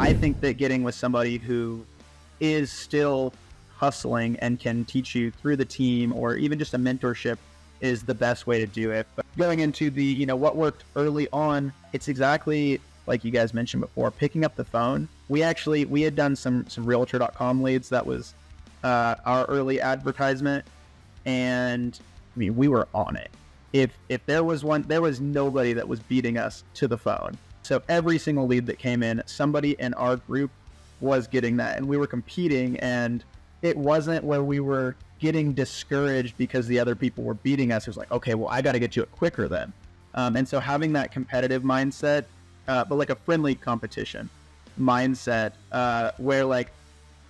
I think that getting with somebody who is still hustling and can teach you through the team, or even just a mentorship, is the best way to do it. But going into the, what worked early on, it's exactly like you guys mentioned before, picking up the phone. We had done some Realtor.com leads. That was our early advertisement. And I mean, we were on it. If there was one, there was nobody that was beating us to the phone. So every single lead that came in, somebody in our group was getting that, and we were competing, and it wasn't where we were getting discouraged because the other people were beating us. It was like, okay, well, I got to get to it quicker then. And so having that competitive mindset, but like a friendly competition mindset, where like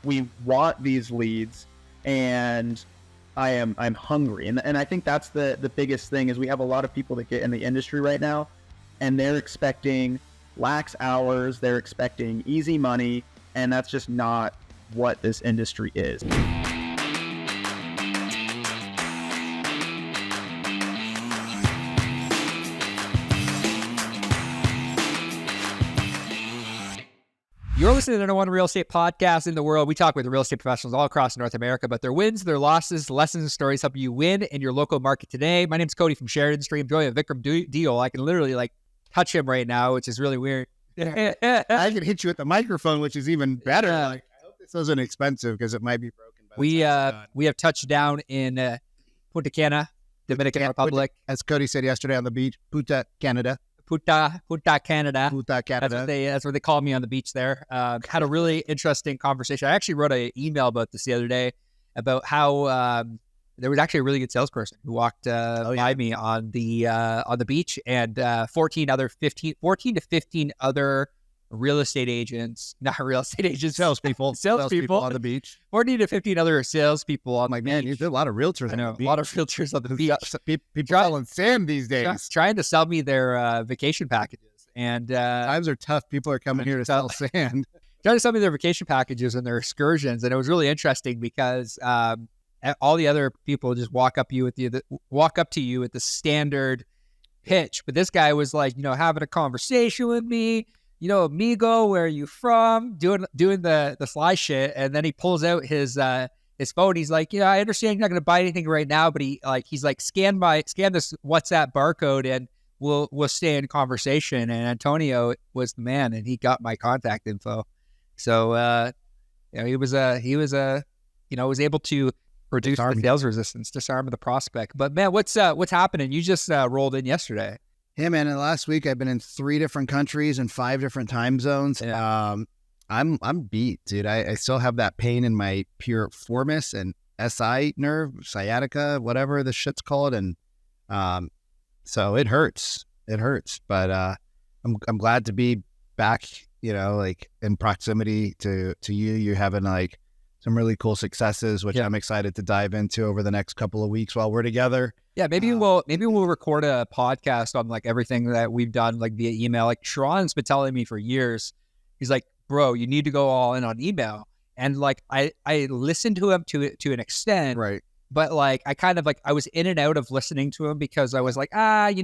we want these leads and I'm hungry. And I think that's the biggest thing is we have a lot of people that get in the industry right now, and they're expecting lax hours, they're expecting easy money, and that's just not what this industry is. You're listening to the number one real estate podcast in the world. We talk with real estate professionals all across North America about their wins, their losses, lessons, and stories helping you win in your local market today. My name's Cody from Sheridan Stream. Joined with Vikram Deal. I can literally touch him right now, which is really weird. I can hit you with the microphone, which is even better. I hope this isn't expensive because it might be broken. We have touched down in Punta Cana, Dominican Republic. As Cody said yesterday on the beach, Punta Canada. Punta Canada. Punta Canada. That's what they called me on the beach there. Had a really interesting conversation. I actually wrote an email about this the other day about how there was actually a really good salesperson who walked by me on the beach, and 14 to 15 other salespeople on the beach. 14 to 15 other salespeople on the beach. Man, you did a lot of realtors. I know, a lot of realtors on the beach. People selling sand these days. Trying to sell me their vacation packages. And times are tough. People are coming here to sell sand. Trying to sell me their vacation packages and their excursions. And it was really interesting because all the other people just walk up to you with the standard pitch. But this guy was like, having a conversation with me. Amigo, where are you from? Doing the sly shit, and then he pulls out his phone. He's like, I understand you're not going to buy anything right now, but he's like, scan this WhatsApp barcode, and we'll stay in conversation. And Antonio was the man, and he got my contact info. So he was able to reduce the sales resistance, disarm the prospect. But man, what's happening? You just rolled in yesterday. Yeah, man. In the last week, I've been in 3 different countries and 5 different time zones. Yeah. I'm beat, dude. I still have that pain in my piriformis and SI nerve, sciatica, whatever the shit's called, and so it hurts. It hurts, but I'm glad to be back. In proximity to you. You're having some really cool successes, which I'm excited to dive into over the next couple of weeks while we're together. Yeah, maybe we'll record a podcast on everything that we've done via email. Sharon's been telling me for years. He's like, bro, you need to go all in on email. And I listened to him to an extent, right? But I was in and out of listening to him because I was I'm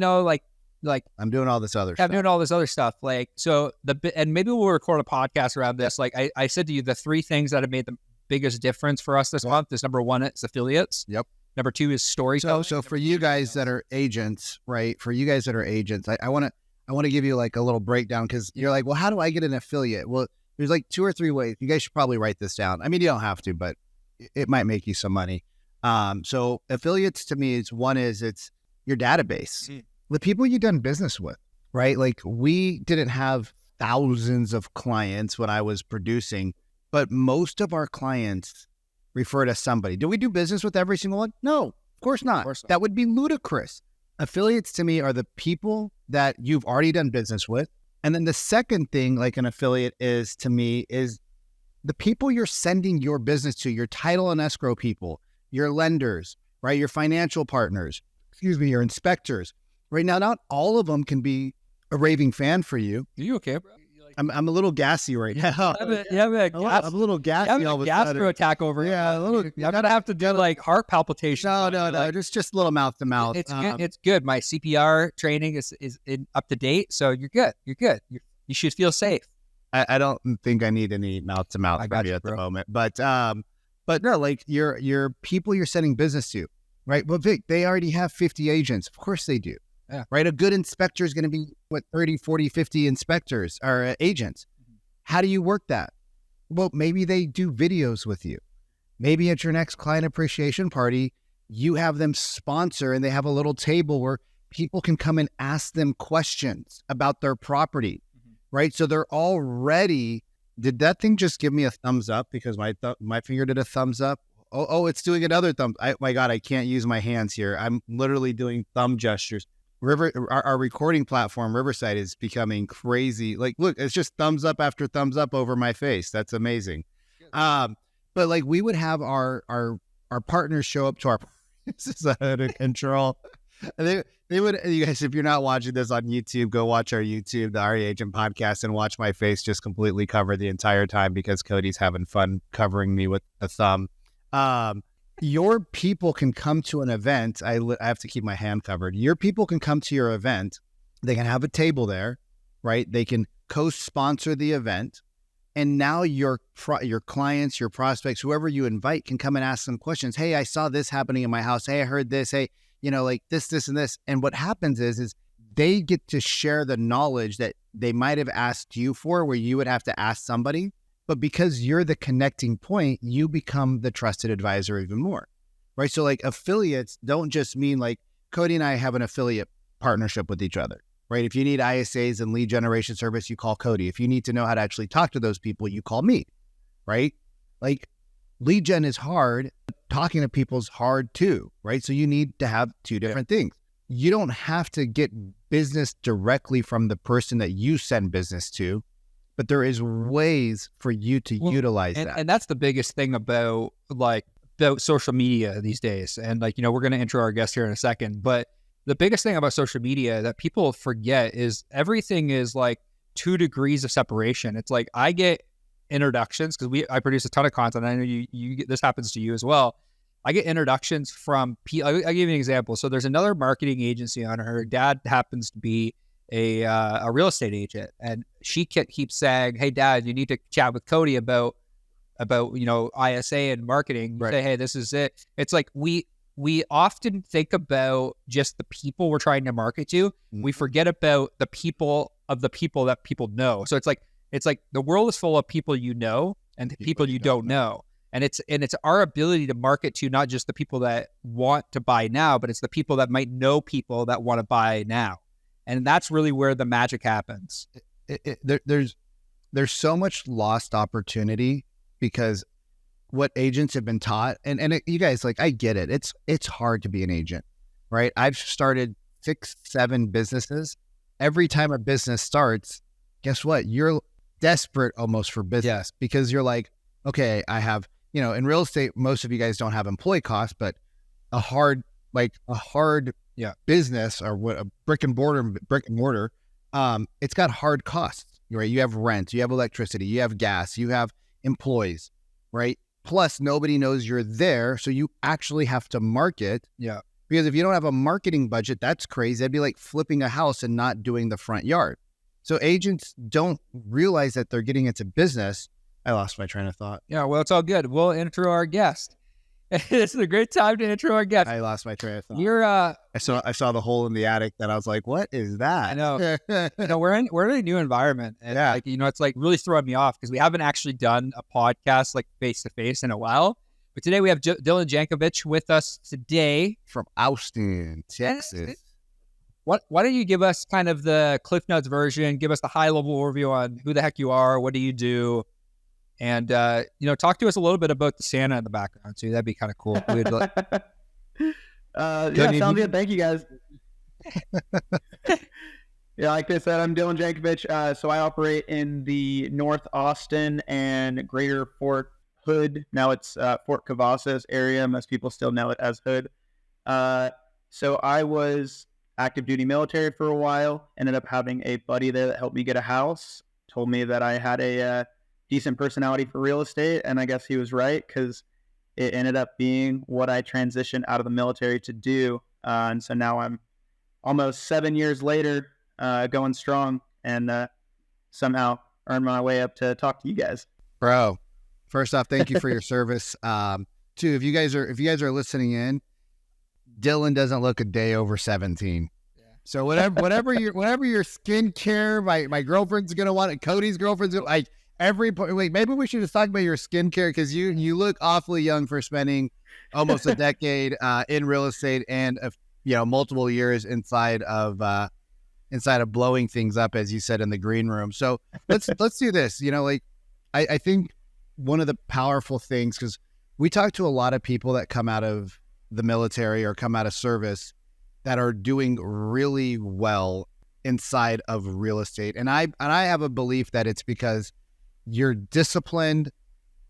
doing all this other stuff. I'm doing all this other stuff. And maybe we'll record a podcast around this. I said to you, the 3 things that have made the biggest difference for us this month is number 1, it's affiliates. Yep. Number 2 is storytelling. So for you guys that are agents, right? For you guys that are agents, I want to give you a little breakdown, because you're like, well, how do I get an affiliate? Well, there's 2 or 3 ways. You guys should probably write this down. I mean, you don't have to, but it might make you some money. So affiliates to me it's your database, the people you've done business with, right? We didn't have thousands of clients when I was producing, but most of our clients refer to somebody. Do we do business with every single one? No, of course not. That would be ludicrous. Affiliates to me are the people that you've already done business with. And then the second thing, an affiliate is to me, is the people you're sending your business to, your title and escrow people, your lenders, right? Your financial partners, your inspectors. Right now, not all of them can be a raving fan for you. Are you okay, bro? I'm a little gassy right now. I'm a little gassy. all of a sudden. Gastro attack over. Yeah, a little. I'm gonna have to do heart palpitations. No. Just a little mouth to mouth. It's good. My CPR training is up to date, so you're good. You should feel safe. I don't think I need any mouth to mouth I from got you you, at bro. the moment. But no, like your people you're sending business to, right? But Vic, they already have 50 agents. Of course they do. Yeah. Right. A good inspector is going to be 30, 40, 50 inspectors or agents. How do you work that? Well, maybe they do videos with you. Maybe at your next client appreciation party, you have them sponsor and they have a little table where people can come and ask them questions about their property, right? So they're already, did that thing just give me a thumbs up because my finger did a thumbs up? Oh, it's doing another thumb. My God, I can't use my hands here. I'm literally doing thumb gestures. Our recording platform, Riverside, is becoming crazy. Like, look, it's just thumbs up after thumbs up over my face. That's amazing. But like we would have our partners show up to our, this is out of control. They would, you guys, if you're not watching this on YouTube, go watch our YouTube, the RE Agent Podcast, and watch my face just completely cover the entire time because Cody's having fun covering me with a thumb. Your people can come to an event. I have to keep my hand covered. Your people can come to your event. They can have a table there, right? They can co-sponsor the event. And now your clients, your prospects, whoever you invite can come and ask them questions. Hey, I saw this happening in my house. Hey, I heard this. Hey, like this, and this. And what happens is they get to share the knowledge that they might have asked you for, where you would have to ask somebody. But because you're the connecting point, you become the trusted advisor even more, right? So like affiliates don't just mean like Cody and I have an affiliate partnership with each other, right? If you need ISAs and lead generation service, you call Cody. If you need to know how to actually talk to those people, you call me, right? Like lead gen is hard. Talking to people's hard too, right? So you need to have two different things. You don't have to get business directly from the person that you send business to, but there is ways for you to utilize that. And that's the biggest thing about social media these days. And like, we're going to intro our guest here in a second, but the biggest thing about social media that people forget is everything is like 2 degrees of separation. It's like I get introductions because I produce a ton of content. I know you this happens to you as well. I get introductions from I'll give you an example. So there's another marketing agency on her dad happens to be a real estate agent, and she keeps saying, "Hey, Dad, you need to chat with Cody about ISA and marketing." You say, "Hey, this is it." It's like we often think about just the people we're trying to market to. Mm-hmm. We forget about the people that people know. So it's like the world is full of people you know and people you don't know. And it's our ability to market to not just the people that want to buy now, but it's the people that might know people that want to buy now. And that's really where the magic happens. There's so much lost opportunity because what agents have been taught, and you guys, like, I get it. It's hard to be an agent, right? I've started 6, 7 businesses. Every time a business starts, guess what? You're desperate almost for business because you're like, okay, I have, in real estate, most of you guys don't have employee costs, but a hard business or what a brick and mortar, it's got hard costs, right? You have rent, you have electricity, you have gas, you have employees, right? Plus nobody knows you're there. So you actually have to market. Yeah. Because if you don't have a marketing budget, that's crazy. That'd be like flipping a house and not doing the front yard. So agents don't realize that they're getting into business. I lost my train of thought. Yeah, well, it's all good. We'll intro our guest. This is a great time to intro our guest. I lost my train of thought. You're I saw the hole in the attic that I was like, what is that? I know. We're in a new environment. And it's like really throwing me off because we haven't actually done a podcast like face to face in a while. But today we have Dylan Jankovich with us today from Austin, Texas. Why don't you give us kind of the Cliff Notes version, give us the high level overview on who the heck you are, what do you do? And, talk to us a little bit about the Santa in the background, too. That'd be kind of cool. Sounds good. Thank you, guys. Like I said, I'm Dylan Jankovich. So I operate in the North Austin and Greater Fort Hood. Now it's Fort Cavazos area. Most people still know it as Hood. So I was active duty military for a while. Ended up having a buddy there that helped me get a house. Told me that I had a decent personality for real estate, and I guess he was right because it ended up being what I transitioned out of the military to do. And so now I'm almost 7 years later, going strong, and somehow earn my way up to talk to you guys. Bro, first off, thank you for your service. Two, if you guys are listening in, Dylan doesn't look a day over 17. Yeah. So whatever your skincare, my girlfriend's gonna want it. Cody's girlfriend's gonna, like maybe we should just talk about your skincare, because you look awfully young for spending almost a decade in real estate and multiple years inside of blowing things up, as you said, in the green room. So let's do this. I think one of the powerful things, because we talk to a lot of people that come out of the military or come out of service that are doing really well inside of real estate. And I have a belief that it's because you're disciplined,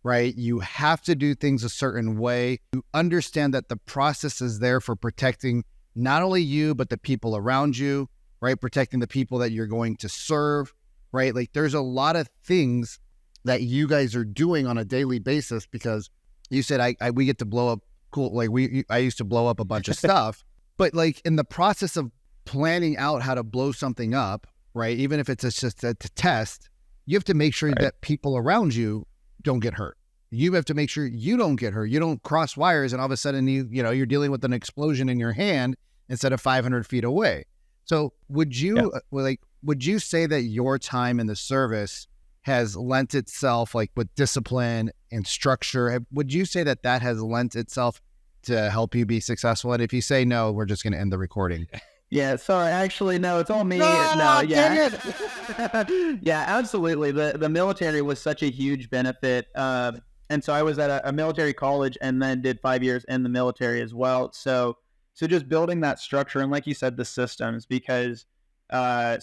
right? You have to do things a certain way. You understand that the process is there for protecting not only you, but the people around you, right? Protecting the people that you're going to serve, right? Like, there's a lot of things that you guys are doing on a daily basis, because you said we get to blow up cool. Like I used to blow up a bunch of stuff, but like in the process of planning out how to blow something up, right? Even if it's just to test, you have to make sure that people around you don't get hurt. You have to make sure you don't get hurt. You don't cross wires and all of a sudden you're dealing with an explosion in your hand instead of 500 feet away. So would you say that your time in the service has lent itself, like with discipline and structure? Would you say that has lent itself to help you be successful? And if you say no, we're just going to end the recording. Yeah, sorry. Actually, no, it's all me. No, yeah. Yeah, absolutely. The military was such a huge benefit. And so I was at a military college and then did 5 years in the military as well. So just building that structure, and like you said, the systems, because so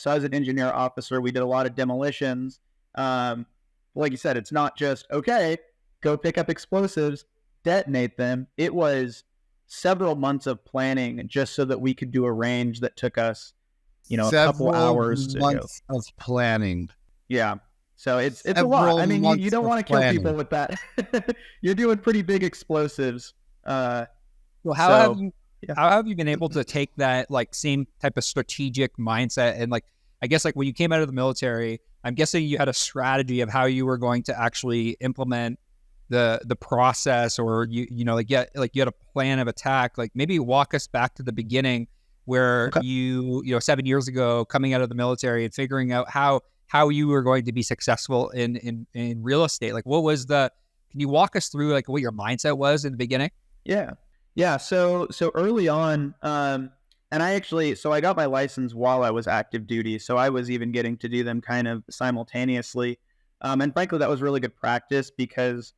I was an engineer officer. We did a lot of demolitions. Like you said, it's not just, okay, go pick up explosives, detonate them. It was several months of planning just so that we could do a range that took us, a couple hours to months of planning. Yeah. So it's a lot. I mean, you don't want to kill people with that. You're doing pretty big explosives. Well, how have you been able to take that like same type of strategic mindset and I guess when you came out of the military, I'm guessing you had a strategy of how you were going to actually implement the process, or you had a plan of attack. Like, maybe walk us back to the beginning where you 7 years ago, coming out of the military and figuring out how you were going to be successful in real estate. Like, can you walk us through what your mindset was in the beginning? Yeah. So early on, and I got my license while I was active duty. So I was even getting to do them kind of simultaneously. And frankly, that was really good practice, because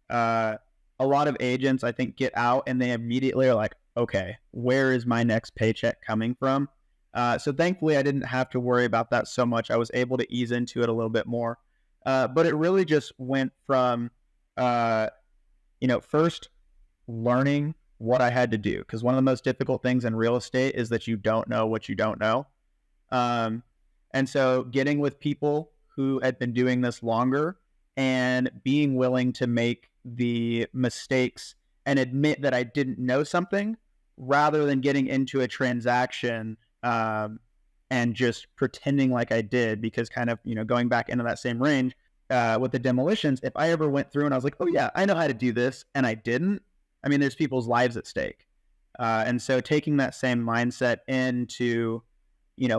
a lot of agents, I think, get out and they immediately are like, okay, where is my next paycheck coming from? So thankfully, I didn't have to worry about that so much. I was able to ease into it a little bit more. But it really just went from, first learning what I had to do, because one of the most difficult things in real estate is that you don't know what you don't know. And so getting with people who had been doing this longer and being willing to make the mistakes and admit that I didn't know something, rather than getting into a transaction and just pretending like I did, because kind of, going back into that same range with the demolitions, if I ever went through and I was like, oh yeah, I know how to do this, and I didn't, I mean, there's people's lives at stake. And so taking that same mindset into,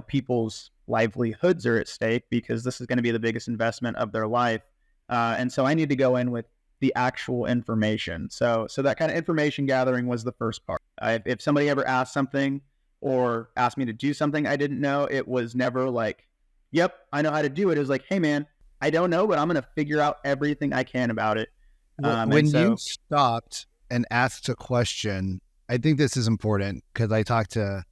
people's livelihoods are at stake, because this is going to be the biggest investment of their life. And so I need to go in with the actual information. So that kind of information gathering was the first part. If somebody ever asked something or asked me to do something I didn't know, it was never like, yep, I know how to do it. It was like, hey man, I don't know, but I'm going to figure out everything I can about it. When you stopped and asked a question, I think this is important, because I talk to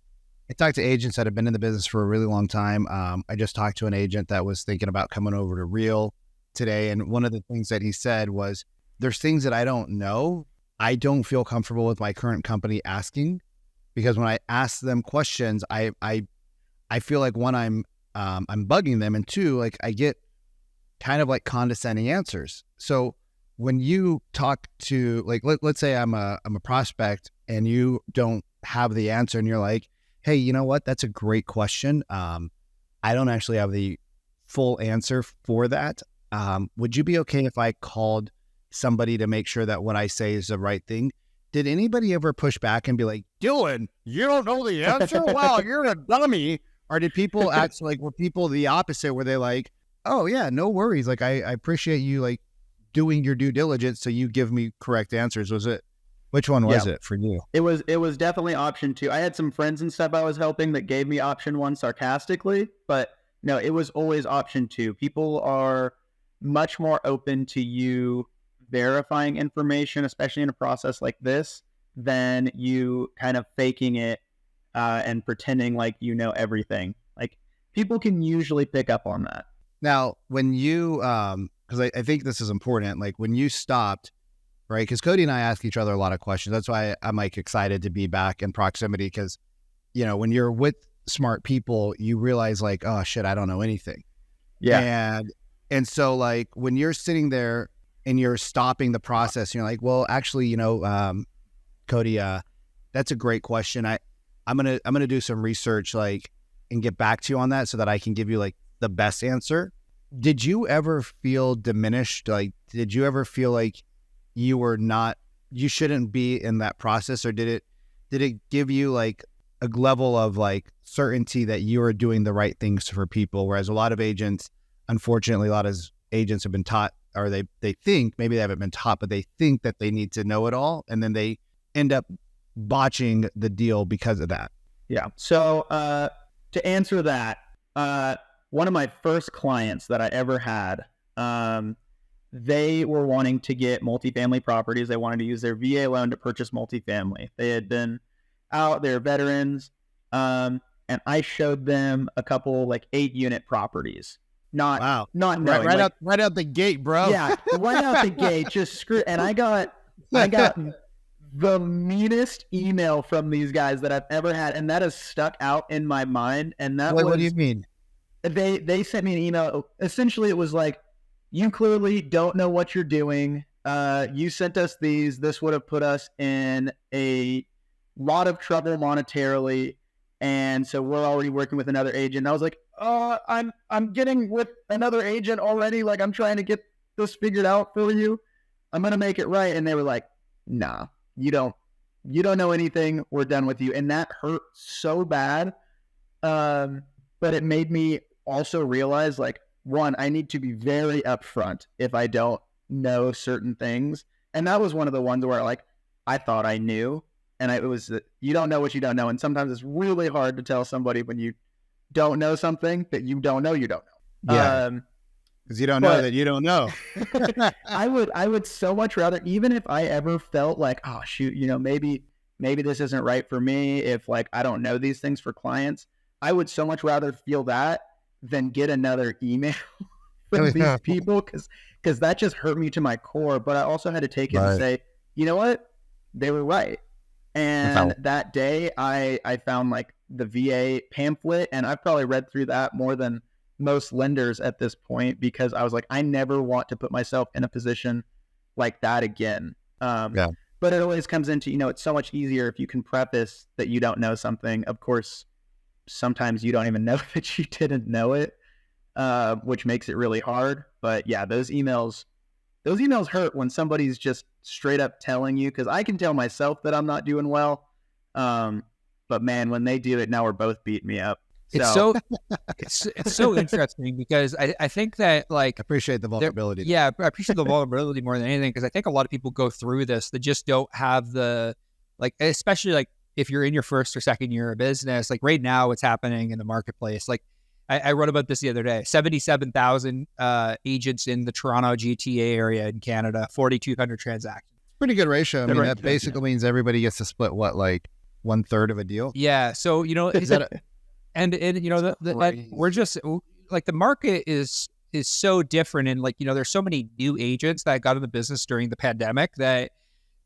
agents that have been in the business for a really long time. I just talked to an agent that was thinking about coming over to Real today. And one of the things that he said was, there's things that I don't know. I don't feel comfortable with my current company asking, because when I ask them questions, I feel like, one, I'm bugging them, and two, I get kind of condescending answers. So when you talk to, let's say I'm a prospect and you don't have the answer, and you're like, hey, you know what? That's a great question. I don't actually have the full answer for that. Would you be okay if I called somebody to make sure that what I say is the right thing? Did anybody ever push back and be like, Dylan, you don't know the answer? Wow, you're a dummy. Or did people act like, were people the opposite? Were they like, oh yeah, no worries. Like, I appreciate you like doing your due diligence. So you give me correct answers. Which one was it for you? It was definitely option 2. I had some friends and stuff I was helping that gave me option 1 sarcastically, but no, it was always option 2. People are much more open to you verifying information, especially in a process like this, than you kind of faking it and pretending like you know everything. Like, people can usually pick up on that. Now, when you, because I think this is important, like when you stopped, right? Because Cody and I ask each other a lot of questions. That's why I'm like excited to be back in proximity, because, you know, when you're with smart people, you realize like, oh shit, I don't know anything. Yeah. And so like when you're sitting there and you're stopping the process, and you're like, well, actually, you know, Cody, that's a great question. I'm gonna do some research, like, and get back to you on that so that I can give you like the best answer. Did you ever feel diminished? Like, did you ever feel like you shouldn't be in that process, or did it give you like a level of like certainty that you are doing the right things for people? Whereas a lot of agents, unfortunately, agents have been taught, or they think, maybe they haven't been taught, but they think that they need to know it all, and then they end up botching the deal because of that. Yeah. So to answer that, one of my first clients that I ever had, they were wanting to get multifamily properties. They wanted to use their VA loan to purchase multifamily. They had been out, they're veterans, and I showed them a couple like 8-unit properties. Not knowing, right out the gate, bro. Yeah, right out the gate, just screw. And I got the meanest email from these guys that I've ever had, and that has stuck out in my mind. And that what do you mean? They sent me an email. Essentially, it was like, you clearly don't know what you're doing. You sent us these. This would have put us in a lot of trouble monetarily, and so we're already working with another agent. And I was like, I'm getting with another agent already. Like, I'm trying to get this figured out for you. I'm gonna make it right. And they were like, nah, you don't know anything. We're done with you. And that hurt so bad. But it made me also realize, like, one, I need to be very upfront if I don't know certain things. And that was one of the ones where, like, I thought I knew, and it was, you don't know what you don't know. And sometimes it's really hard to tell somebody when you don't know something that you don't know. Yeah. Because you don't know that you don't know. I would so much rather, even if I ever felt like, oh shoot, you know, maybe this isn't right for me, if like I don't know these things for clients, I would so much rather feel that than get another email from these people, because that just hurt me to my core. But I also had to take it and say, you know what, they were right. And that day I found like the VA pamphlet, and I've probably read through that more than most lenders at this point, because I was like, I never want to put myself in a position like that again. But it always comes into, you know, it's so much easier if you can preface that you don't know something. Of course, sometimes you don't even know that you didn't know it, which makes it really hard. But yeah, those emails hurt when somebody's just straight up telling you, because I can tell myself that I'm not doing well. But man, when they do it, now we're both beating me up. So. It's so interesting, because I think that, like, I appreciate the vulnerability. Yeah, I appreciate the vulnerability more than anything, because I think a lot of people go through this that just don't have the, like, especially like if you're in your first or second year of business, like right now what's happening in the marketplace. Like I wrote about this the other day, 77,000 agents in the Toronto GTA area in Canada, 4,200 transactions. Pretty good ratio. I mean, that basically means everybody gets to split what, like 1/3 of a deal? Yeah. So, you know, and you know, we're just like, the market is so different. And like, you know, there's so many new agents that got in the business during the pandemic that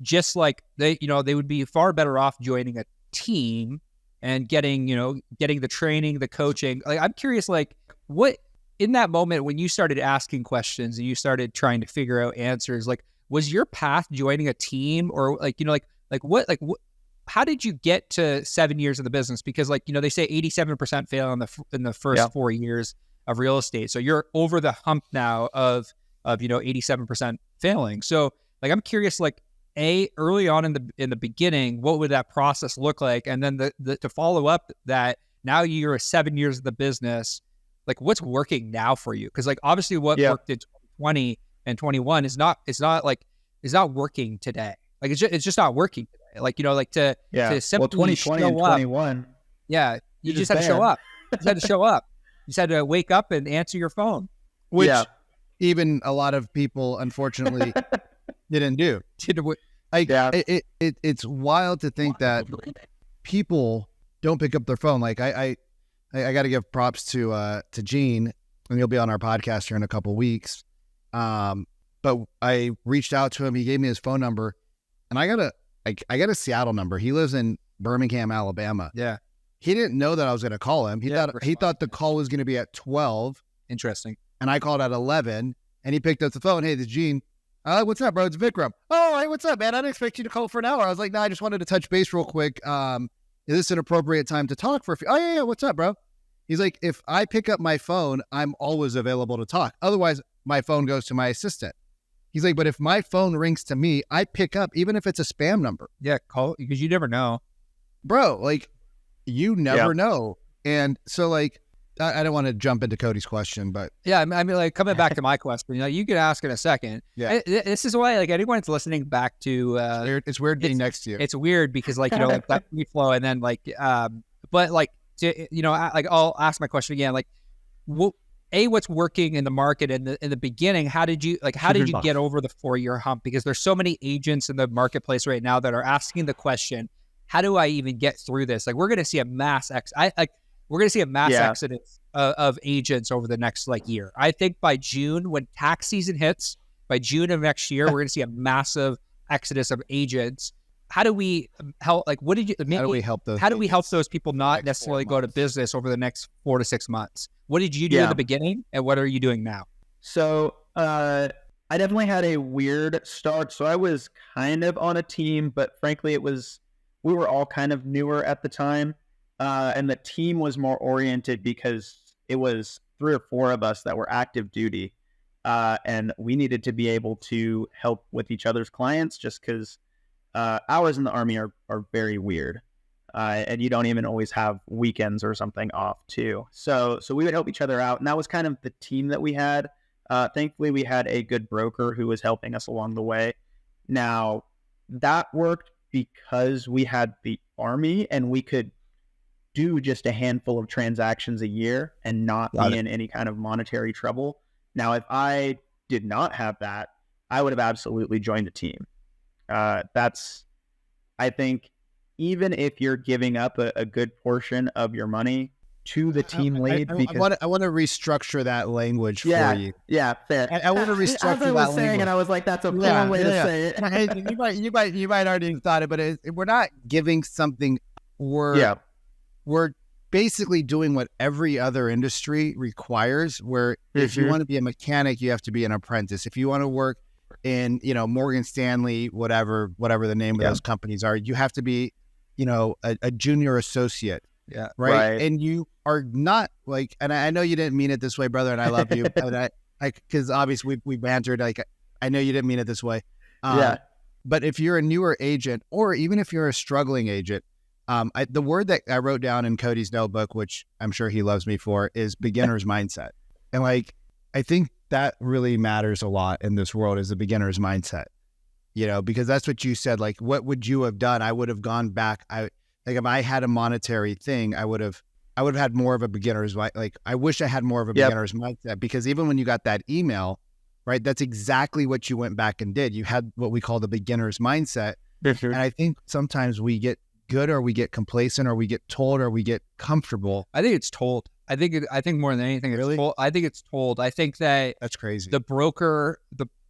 just like they would be far better off joining a team and getting the training, the coaching. Like, I'm curious, like, what in that moment when you started asking questions and you started trying to figure out answers, like, was your path joining a team, or like, you know, what how did you get to 7 years in the business? Because, like, you know, they say 87% fail in the first 4 years. of real estate. So you're over the hump now of 87% failing. So like, I'm curious, like, early on in the beginning, what would that process look like? And then to follow up that, now you're 7 years of the business, like, what's working now for you? Because like, obviously what worked in 2020 and 21 is not working today. Like, it's just not working today. Like, to simply 2020 and 21. Yeah. You just had to show up. You just had to show up. You just had to wake up and answer your phone. Which even a lot of people, unfortunately, didn't do. It's wild to think that people don't pick up their phone. Like I got to give props to Gene, and he'll be on our podcast here in a couple of weeks. But I reached out to him. He gave me his phone number, and I got a Seattle number. He lives in Birmingham, Alabama. Yeah. He didn't know that I was going to call him. He thought the call was going to be at 12. Interesting. And I called at 11, and he picked up the phone. Hey, this is Gene. What's up, bro? It's Vikram. Oh, hey, what's up, man? I didn't expect you to call for an hour. I was like, no, I just wanted to touch base real quick. Is this an appropriate time to talk for a few? Oh, yeah. What's up, bro? He's like, if I pick up my phone, I'm always available to talk. Otherwise, my phone goes to my assistant. He's like, but if my phone rings to me, I pick up, even if it's a spam number. Yeah, call, because you never know. Bro, like, you never know. And so, like, I don't want to jump into Cody's question, but yeah, I mean, like, coming back to my question, you can ask in a second. Yeah, this is why, like, anyone that's listening back to it's weird being next to you. It's weird because, like, like that free flow, and then like, but like, like, I'll ask my question again. Like, what's working in the market in the beginning? How did you get over the 4-year hump? Because there's so many agents in the marketplace right now that are asking the question, how do I even get through this? Like, we're going to see a mass exodus of agents over the next year. I think by June, when tax season hits, by June of next year, we're going to see a massive exodus of agents. How do we help? Like, what did you? How do we help those? How do we help those people not necessarily go to business over the next 4 to 6 months? What did you do at the beginning, and what are you doing now? So, I definitely had a weird start. So I was kind of on a team, but frankly, we were all kind of newer at the time. And the team was more oriented because it was 3 or 4 of us that were active duty. And we needed to be able to help with each other's clients just because hours in the Army are very weird. And you don't even always have weekends or something off too. So we would help each other out. And that was kind of the team that we had. Thankfully, we had a good broker who was helping us along the way. Now, that worked because we had the Army and we could do just a handful of transactions a year and not be in any kind of monetary trouble. Now, if I did not have that, I would have absolutely joined the team. I think even if you're giving up a good portion of your money to the team lead, because I want to restructure that language for you. Yeah, fair. I want to restructure that language. Saying, and I was like, that's a cool way to say it. you might already have thought it, but we're not giving something. We're basically doing what every other industry requires, where if you want to be a mechanic, you have to be an apprentice. If you want to work in, Morgan Stanley, whatever the name of those companies are, you have to be, a junior associate. Yeah. Right. And you are not like, and I know you didn't mean it this way, brother, and I love you, but because obviously we bantered, I know you didn't mean it this way. But if you're a newer agent, or even if you're a struggling agent, the word that I wrote down in Cody's notebook, which I'm sure he loves me for, is beginner's mindset. And I think that really matters a lot in this world, is the beginner's mindset, because that's what you said. Like, what would you have done? I would have gone back. If I had a monetary thing, I would have had more of a beginner's, I wish I had more of a beginner's mindset, because even when you got that email, right, that's exactly what you went back and did. You had what we call the beginner's mindset. And I think sometimes we get good, or we get complacent, or we get told, or we get comfortable. I think it's told. I think more than anything, it's told. I think it's told. I think that's crazy. The broker,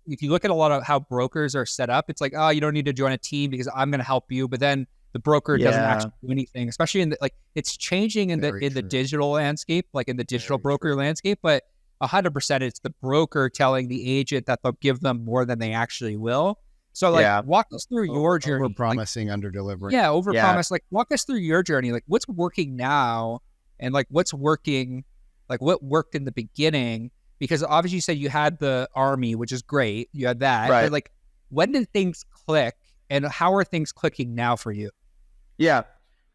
if you look at a lot of how brokers are set up, it's like, oh, you don't need to join a team because I'm going to help you. But then the broker doesn't actually do anything, especially in it's changing in the digital landscape, like in the digital broker landscape. But 100%, it's the broker telling the agent that they'll give them more than they actually will. So walk us through your journey. Over promising, under delivering. Yeah, over promise. Walk us through your journey. What's working now, and what's working Like what worked in the beginning? Because obviously you said you had the army, which is great. You had that. Right. But like, when did things click and how are things clicking now for you? Yeah.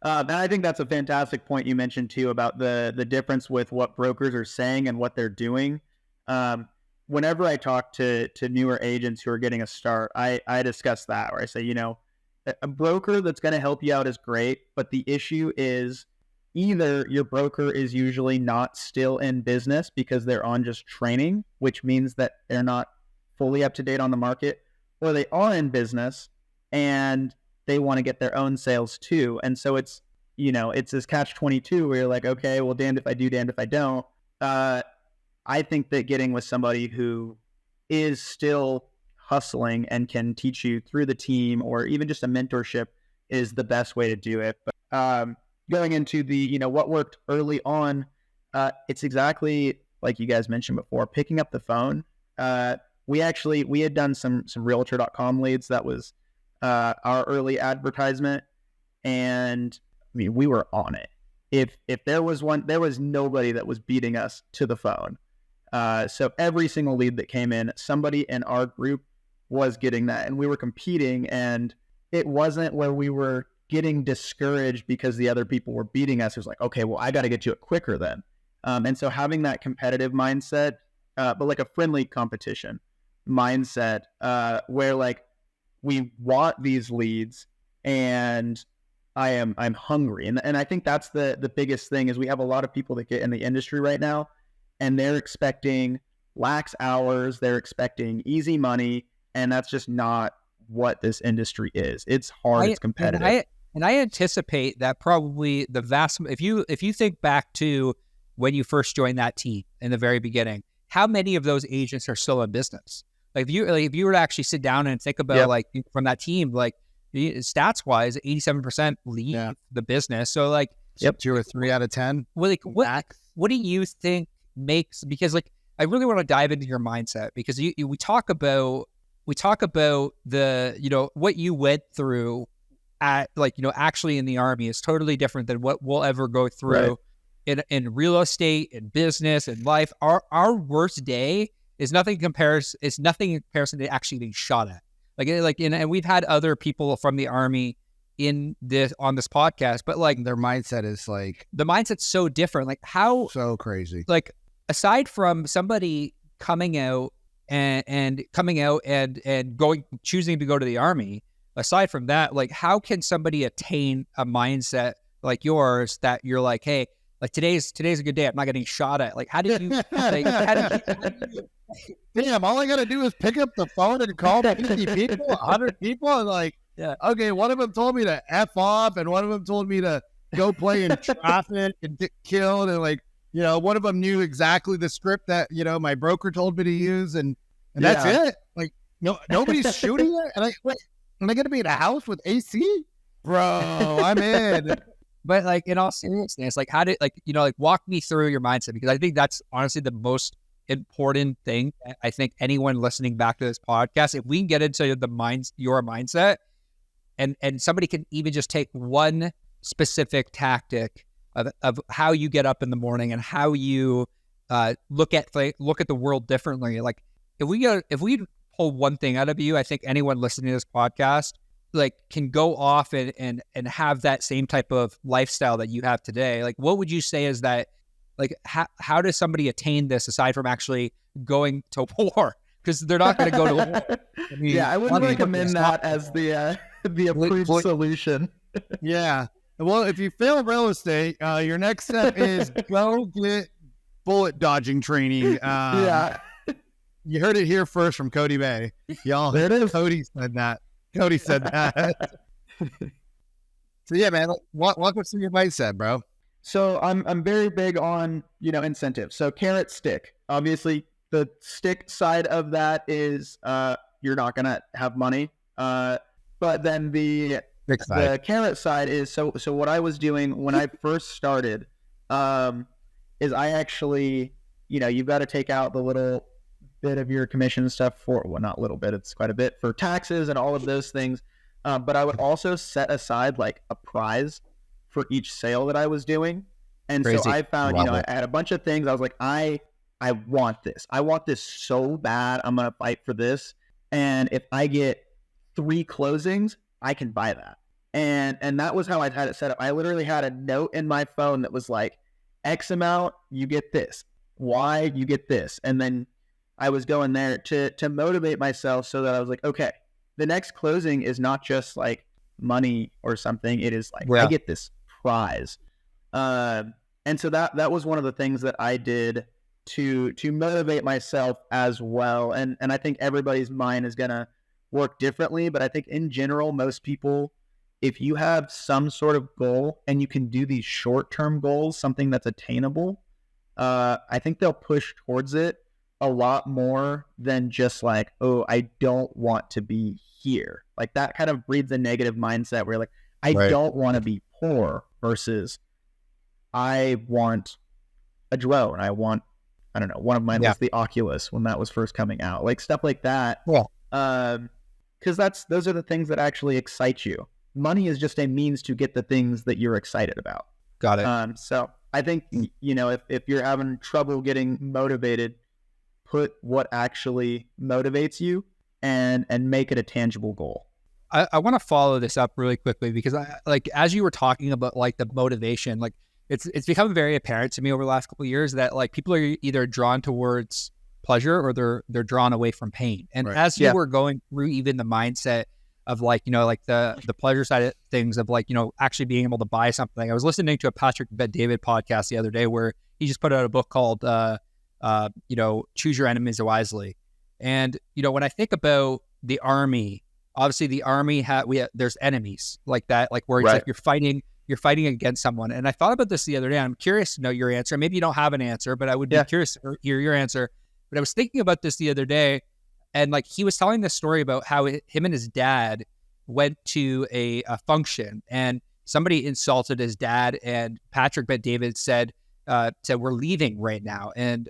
And I think that's a fantastic point you mentioned too about the difference with what brokers are saying and what they're doing. Whenever I talk to newer agents who are getting a start, I discuss that where I say, a broker that's going to help you out is great, but the issue is either your broker is usually not still in business because they're on just training, which means that they're not fully up to date on the market, or they are in business and they want to get their own sales too. And so it's this catch-22 where you're like, okay, well, damned if I do, damned if I don't. I think that getting with somebody who is still hustling and can teach you through the team or even just a mentorship is the best way to do it. But going into the, what worked early on, it's exactly like you guys mentioned before, picking up the phone. We had done some Realtor.com leads. That was our early advertisement. And I mean, we were on it. If there was one, there was nobody that was beating us to the phone. So every single lead that came in, somebody in our group was getting that, and we were competing, and it wasn't where we were getting discouraged because the other people were beating us. It was like, okay, well, I got to get to it quicker then. And so having that competitive mindset, but like a friendly competition mindset, where like we want these leads and I'm hungry. And I think that's the biggest thing is we have a lot of people that get in the industry right now and they're expecting lax hours. They're expecting easy money. And that's just not what this industry is. It's hard. It's competitive. And I anticipate that probably the vast, if you think back to when you first joined that team in the very beginning, how many of those agents are still in business? Like if you were to actually sit down and think about like from that team, like stats wise, 87% leave the business. So like 2 or 3 out of 10. Well, like what do you think makes, because like I really want to dive into your mindset because we talk about the what you went through at actually in the Army is totally different than what we'll ever go through in real estate, in business, in life. Our worst day is nothing in comparison to actually being shot at. And we've had other people from the Army on this podcast, but like their mindset is like the mindset's so different. Like how so crazy. Like aside from somebody coming out and choosing to go to the Army, aside from that, like how can somebody attain a mindset like yours that you're like, hey, like today's a good day. I'm not getting shot at. Like how did you? Damn! All I gotta do is pick up the phone and call 50 people, 100 people, and like, okay, one of them told me to F off, and one of them told me to go play in traffic and get killed, and like, one of them knew exactly the script that my broker told me to use, and that's it. Like, nobody's shooting it, and am I gonna be in a house with AC, bro? I'm in. But like in all seriousness, like how did walk me through your mindset, because I think that's honestly the most important thing. I think anyone listening back to this podcast, if we can get into your mindset, and somebody can even just take one specific tactic of how you get up in the morning and how you look at the world differently. Like if we pull one thing out of you, I think anyone listening to this podcast like can go off and have that same type of lifestyle that you have today. Like what would you say is that, like how does somebody attain this aside from actually going to war? Because they're not going to go to war. I mean, I wouldn't recommend that as the approved solution. Yeah. Well, if you fail real estate, your next step is go get bullet dodging training. You heard it here first from Cody Bay. Y'all, there it is. Cody said that. So yeah, man, walk us through your mindset, bro. So I'm very big on, incentives. So carrot, stick. Obviously, the stick side of that is you're not going to have money. But then the carrot side is, so what I was doing when I first started is I actually, you've got to take out the little bit of your commission stuff for, well, not a little bit, it's quite a bit for taxes and all of those things. But I would also set aside like a prize for each sale that I was doing. And Crazy. so I found, Love it. I had a bunch of things. I was like, I want this. I want this so bad. I'm going to fight for this. And if I get 3 closings, I can buy that. And that was how I had it set up. I literally had a note in my phone that was like, X amount, you get this. Y, you get this. And then I was going there to motivate myself so that I was like, okay, the next closing is not just like money or something. It is like, I get this prize. And so that was one of the things that I did to motivate myself as well. And I think everybody's mind is going to work differently, but I think in general, most people, if you have some sort of goal and you can do these short-term goals, something that's attainable, I think they'll push towards it a lot more than just like, oh, I don't want to be here. Like that kind of breeds a negative mindset where like, I don't want to be poor versus I want a drone. I want, I don't know, one of mine was the Oculus when that was first coming out, like stuff like that. Because those are the things that actually excite you. Money is just a means to get the things that you're excited about. Got it. So I think, if you're having trouble getting motivated, put what actually motivates you and make it a tangible goal. I want to follow this up really quickly because as you were talking about like the motivation, like it's become very apparent to me over the last couple of years that like people are either drawn towards pleasure or they're drawn away from pain. And as you were going through even the mindset of like, like the pleasure side of things of like, actually being able to buy something. I was listening to a Patrick Bet-David podcast the other day where he just put out a book called, Choose Your Enemies Wisely. And, when I think about the army, obviously the army there's enemies like that, like where it's like you're fighting against someone. And I thought about this the other day. I'm curious to know your answer. Maybe you don't have an answer, but I would be curious to hear your answer. But I was thinking about this the other day, and like he was telling this story about how him and his dad went to a function, and somebody insulted his dad, and Patrick Bet-David said we're leaving right now, and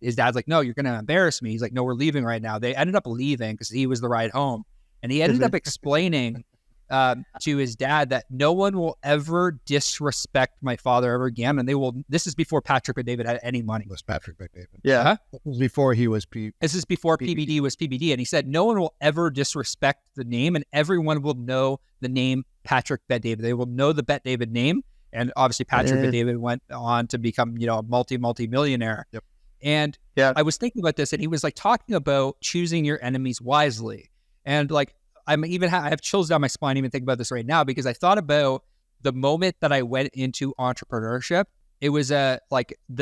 his dad's like, no, you're gonna embarrass me. He's like, no, we're leaving right now. They ended up leaving because he was the ride home, and he ended up explaining to his dad that no one will ever disrespect my father ever again, and this is before Patrick Bet-David had any money. It was Patrick Bet-David. Yeah. It was before he was This is before PBD was PBD, and he said no one will ever disrespect the name, and everyone will know the name Patrick Bet-David. They will know the Bet-David name, and obviously Patrick Bet-David went on to become a multi-millionaire. Yep. And I was thinking about this, and he was like talking about choosing your enemies wisely, and like I have chills down my spine even thinking about this right now because I thought about the moment that I went into entrepreneurship. It was the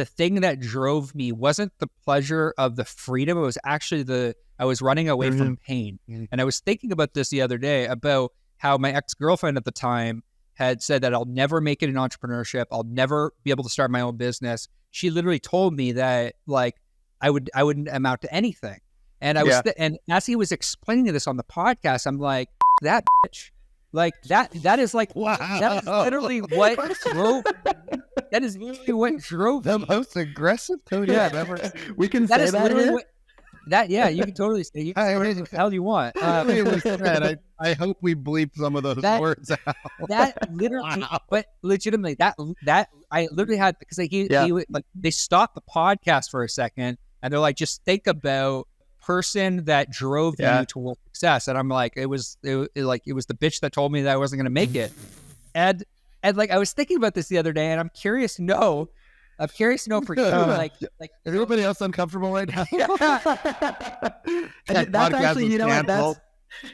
thing that drove me wasn't the pleasure of the freedom. It was actually I was running away from pain. And I was thinking about this the other day about how my ex-girlfriend at the time had said that I'll never make it in entrepreneurship. I'll never be able to start my own business. She literally told me that like I wouldn't amount to anything. And I was, and as he was explaining this on the podcast, I'm like, that bitch, like that is like, wow. That is literally what drove. That is literally what drove the most aggressive Cody I've ever seen. We can say that here. You can totally say the hell you want. I hope we bleep some of those words out. That literally, but legitimately, that I literally had because he they stopped the podcast for a second and they're like, just think about person that drove you towards success. And I'm like, it was the bitch that told me that I wasn't going to make it. And like, I was thinking about this the other day and I'm curious to know for you, like is everybody else uncomfortable right now? And that's actually,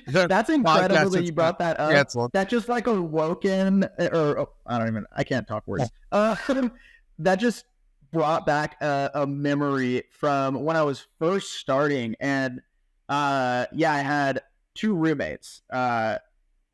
that's incredible that you brought that up. Canceled. That just like awoken, I can't talk words. That just brought back a memory from when I was first starting, and I had 2 roommates,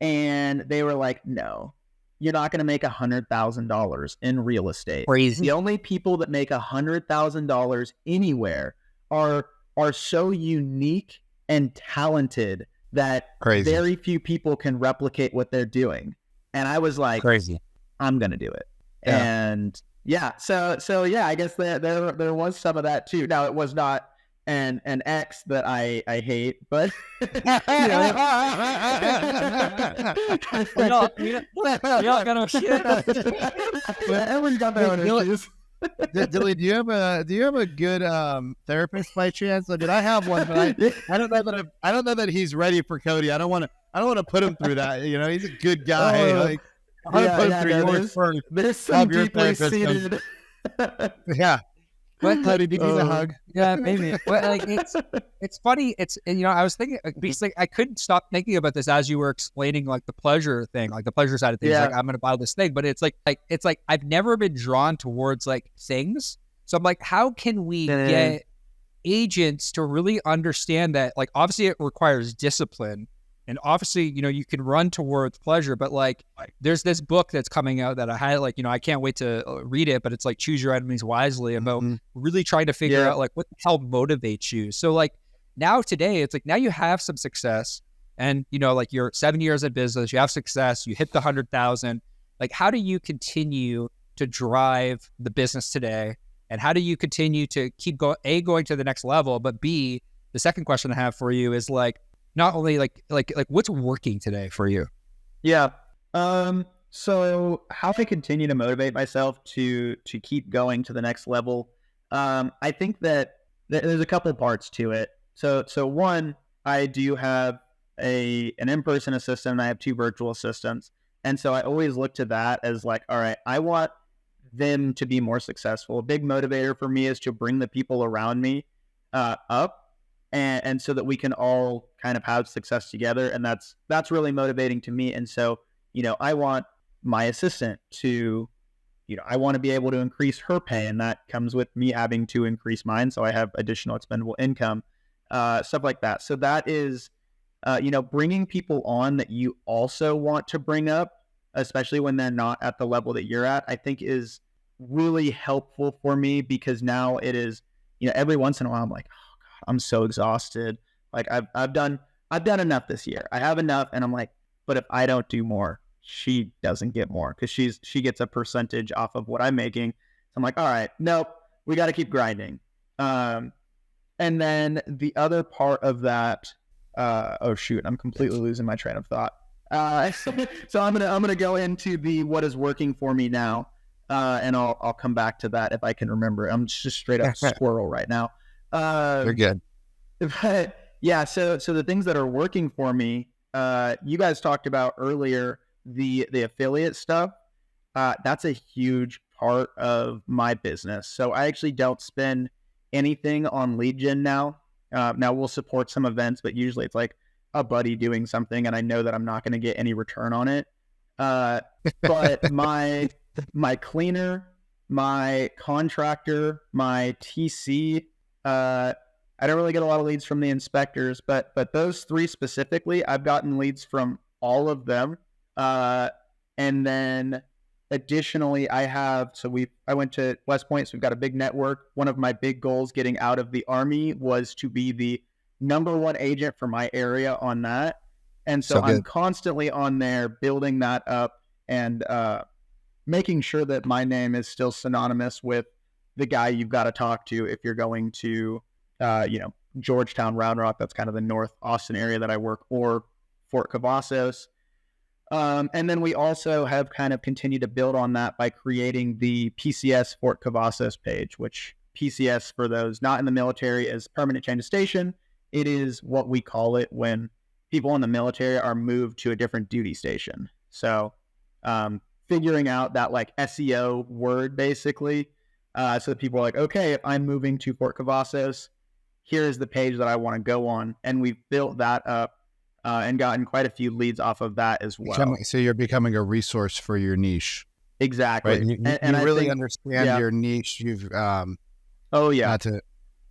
and they were like, no, you're not going to make $100,000 in real estate. Crazy. The only people that make $100,000 anywhere are so unique and talented that very few people can replicate what they're doing. And I was like, crazy, I'm going to do it. And so I guess there was some of that too. Now it was not and X that I hate, but we all got our shit. Everyone's got their own issues. Dylan, do you have a good therapist by chance? I mean, I have one, but I don't know that he's ready for Cody. I don't want to put him through that. You know, he's a good guy. Like, I want to put him through yours first. There's some deeply seated. Yeah. What, Cody? Did you need a hug? Yeah, maybe. But like, it's funny. I was thinking because like I couldn't stop thinking about this as you were explaining like the pleasure thing, like the pleasure side of things. Yeah. Like I'm gonna buy this thing, but it's like I've never been drawn towards like things. So I'm like, how can we get agents to really understand that? Like, obviously, it requires discipline. And obviously, you can run towards pleasure, but like, there's this book that's coming out that I had, like, I can't wait to read it, but it's like Choose Your Enemies Wisely, about really trying to figure out like what the hell motivates you. So like today, it's like now you have some success and, like you're 7 years in business, you have success, you hit the 100,000. Like, how do you continue to drive the business today? And how do you continue to keep going to the next level, but B, the second question I have for you is like, not only like what's working today for you? Yeah. So how I continue to motivate myself to keep going to the next level. I think that there's a couple parts to it. So one, I do have an in-person assistant and I have 2 virtual assistants. And so I always look to that as like, all right, I want them to be more successful. A big motivator for me is to bring the people around me up. And so that we can all kind of have success together. And that's really motivating to me. And so, I want my assistant to, I want to be able to increase her pay. And that comes with me having to increase mine. So I have additional expendable income, stuff like that. So that is, bringing people on that you also want to bring up, especially when they're not at the level that you're at, I think is really helpful for me, because now it is, every once in a while I'm like, I'm so exhausted. Like I've done enough this year. I have enough. And I'm like, but if I don't do more, she doesn't get more because she gets a percentage off of what I'm making. So I'm like, all right, nope, we got to keep grinding. And then the other part of that, oh shoot, I'm completely losing my train of thought. So I'm gonna go into the what is working for me now, and I'll come back to that if I can remember. I'm just straight up squirrel right now. You're good. But yeah, so the things that are working for me, you guys talked about earlier, the affiliate stuff. That's a huge part of my business. So I actually don't spend anything on lead gen now. Now we'll support some events, but usually it's like a buddy doing something and I know that I'm not going to get any return on it. But my cleaner, my contractor, my TC, I don't really get a lot of leads from the inspectors, but those 3 specifically, I've gotten leads from all of them. And then additionally, I went to West Point, so we've got a big network. One of my big goals getting out of the Army was to be the #1 agent for my area on that. And so I'm constantly on there building that up and making sure that my name is still synonymous with the guy you've got to talk to if you're going to, Georgetown, Round Rock, that's kind of the North Austin area that I work, or Fort Cavazos. And then we also have kind of continued to build on that by creating the PCS Fort Cavazos page, which PCS, for those not in the military, is Permanent Change of Station. It is what we call it when people in the military are moved to a different duty station. So figuring out that like SEO word basically, so that people are like, okay, if I'm moving to Fort Cavazos, here's the page that I want to go on. And we've built that up and gotten quite a few leads off of that as well. So you're becoming a resource for your niche. Exactly. Right? And you really understand your niche. You've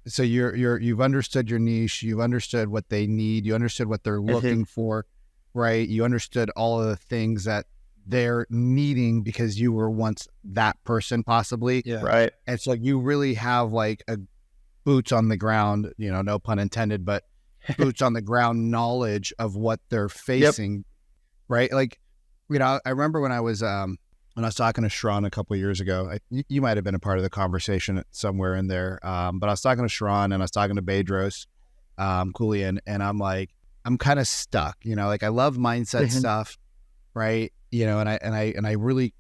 so you've understood your niche. You've understood what they need. You understood what they're looking for, right? You understood all of the things that they're needing because you were once that person, possibly. Yeah. Right. And so you really have like a boots on the ground, no pun intended, but boots on the ground knowledge of what they're facing. Right. Like, I remember when I was And I was talking to Sharon a couple of years ago. You might have been a part of the conversation somewhere in there. But I was talking to Sharon and I was talking to Bedros Koulian, and I'm like, I'm kind of stuck, like I love mindset stuff, right? And I really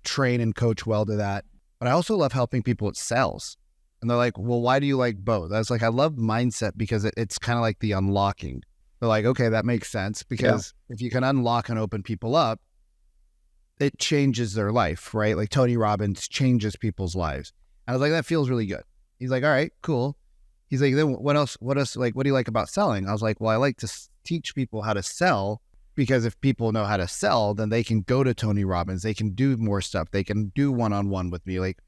train and coach well to that. But I also love helping people with sales. And they're like, well, why do you like both? I was like, I love mindset because it's kind of like the unlocking. They're like, okay, that makes sense, because if you can unlock and open people up, it changes their life, right? Like Tony Robbins changes people's lives. I was like, that feels really good. He's like, all right, cool. He's like, then what else? Like, what do you like about selling? I was like, well, I like to teach people how to sell, because if people know how to sell, then they can go to Tony Robbins. They can do more stuff. They can do one-on-one with me. Like,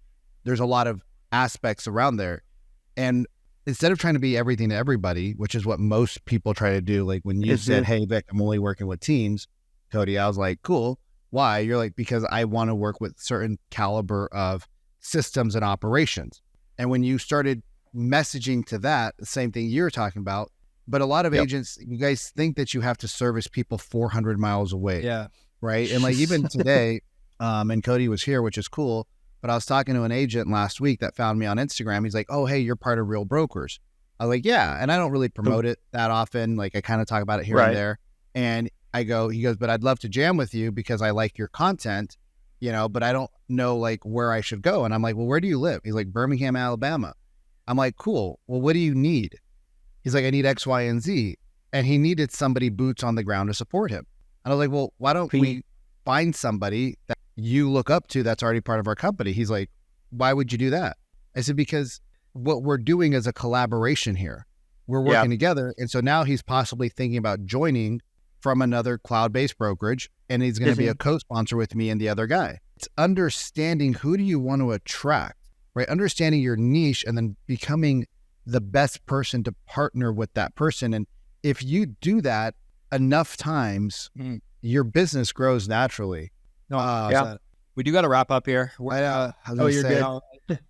there's a lot of aspects around there. And instead of trying to be everything to everybody, which is what most people try to do, like when you said, hey, Vic, I'm only working with teams, Cody, I was like, cool. Why? You're like, because I want to work with certain caliber of systems and operations. And when you started messaging to that, the same thing you're talking about, but a lot of agents, you guys think that you have to service people 400 miles away. Yeah. Right. And like even today, and Cody was here, which is cool, but I was talking to an agent last week that found me on Instagram. He's like, oh, hey, you're part of Real Brokers. I was like, yeah. And I don't really promote it that often. Like I kind of talk about it here and there. And he goes, but I'd love to jam with you because I like your content, but I don't know like where I should go. And I'm like, well, where do you live? He's like, Birmingham, Alabama. I'm like, cool. Well, what do you need? He's like, I need X, Y, and Z. And he needed somebody boots on the ground to support him. And I was like, well, why don't we find somebody that you look up to that's already part of our company? He's like, why would you do that? I said, because what we're doing is a collaboration here. We're working together. And so now he's possibly thinking about joining from another cloud-based brokerage, and he's going to be a co-sponsor with me and the other guy. It's understanding who do you want to attract, right? Understanding your niche and then becoming the best person to partner with that person. And if you do that enough times, your business grows naturally. We do got to wrap up here. You're good.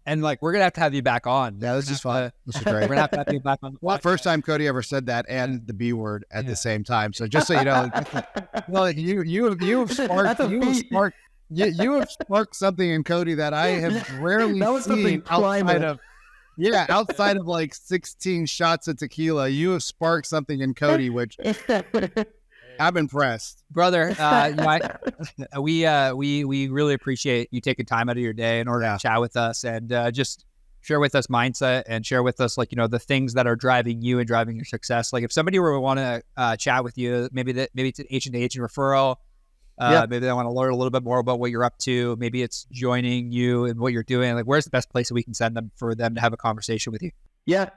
And like, we're going to have you back on. Yeah, this is fun. This is great. We're going to have you back on. Well, first time Cody ever said that and the B word at the same time. So just so you know, well, you have sparked something in Cody that I have rarely seen outside of like 16 shots of tequila. You have sparked something in Cody, which I'm impressed, brother. We really appreciate you taking time out of your day in order to chat with us and just share with us mindset and share with us like the things that are driving you and driving your success. Like if somebody were to want to chat with you, maybe it's an agent-to-agent referral. Maybe they want to learn a little bit more about what you're up to. Maybe it's joining you and what you're doing. Like, where's the best place that we can send them for them to have a conversation with you? Yeah.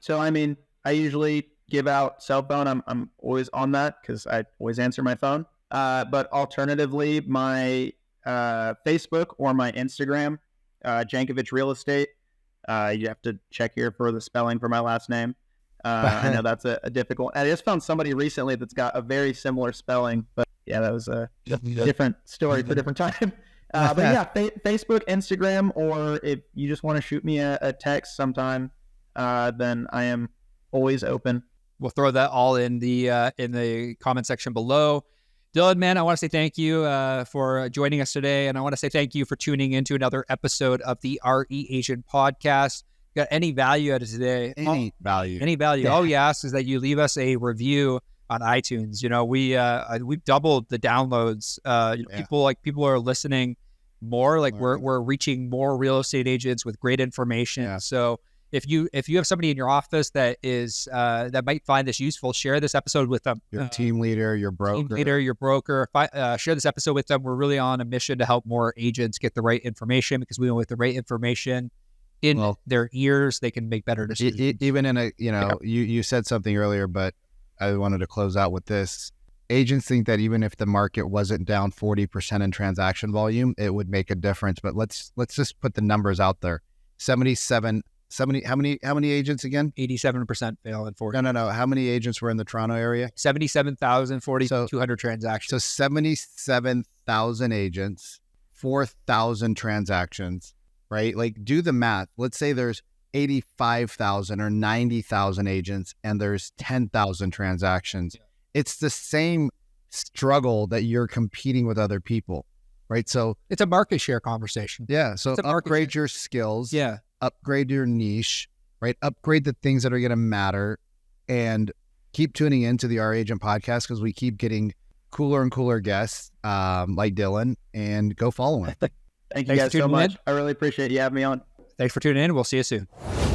So I mean, I usually give out cell phone. I'm always on that because I always answer my phone. But alternatively, my Facebook or my Instagram, Jankovich Real Estate. You have to check here for the spelling for my last name. I know that's a difficult. I just found somebody recently that's got a very similar spelling, but yeah, that was a different story for a different time. But yeah, Facebook, Instagram, or if you just want to shoot me a text sometime, then I am always open. We'll throw that all in the comment section below. Dylan, man, I want to say thank you for joining us today, and I want to say thank you for tuning into another episode of the RE Agent Podcast. Got any value out of today? Any value? Yeah. All we ask is that you leave us a review on iTunes. We've doubled the downloads. People are listening more. Like we're reaching more real estate agents with great information. Yeah. So if you have somebody in your office that is that might find this useful, share this episode with them. Your team leader, your broker. Share this episode with them. We're really on a mission to help more agents get the right information, because we know with the right information in their ears, they can make better decisions. Even in you said something earlier, but I wanted to close out with this. Agents think that even if the market wasn't down 40% in transaction volume, it would make a difference. But let's just put the numbers out there. 70, how many agents again? 87% fail in 40. No. How many agents were in the Toronto area? 77,000, 4,200 transactions. So 77,000 agents, 4,000 transactions, right? Like do the math. Let's say there's 85,000 or 90,000 agents and there's 10,000 transactions. Yeah. It's the same struggle that you're competing with other people. right? So It's a market share conversation. yeah, so It's a market upgrade your skills, Yeah. upgrade your niche, right? Upgrade the things that are going to matter, and keep tuning into the Our Agent podcast because we keep getting cooler and cooler guests like Dylan, and go follow him. Thank you Thanks guys for so tuning much. in. I really appreciate you having me on. Thanks for tuning in. We'll see you soon.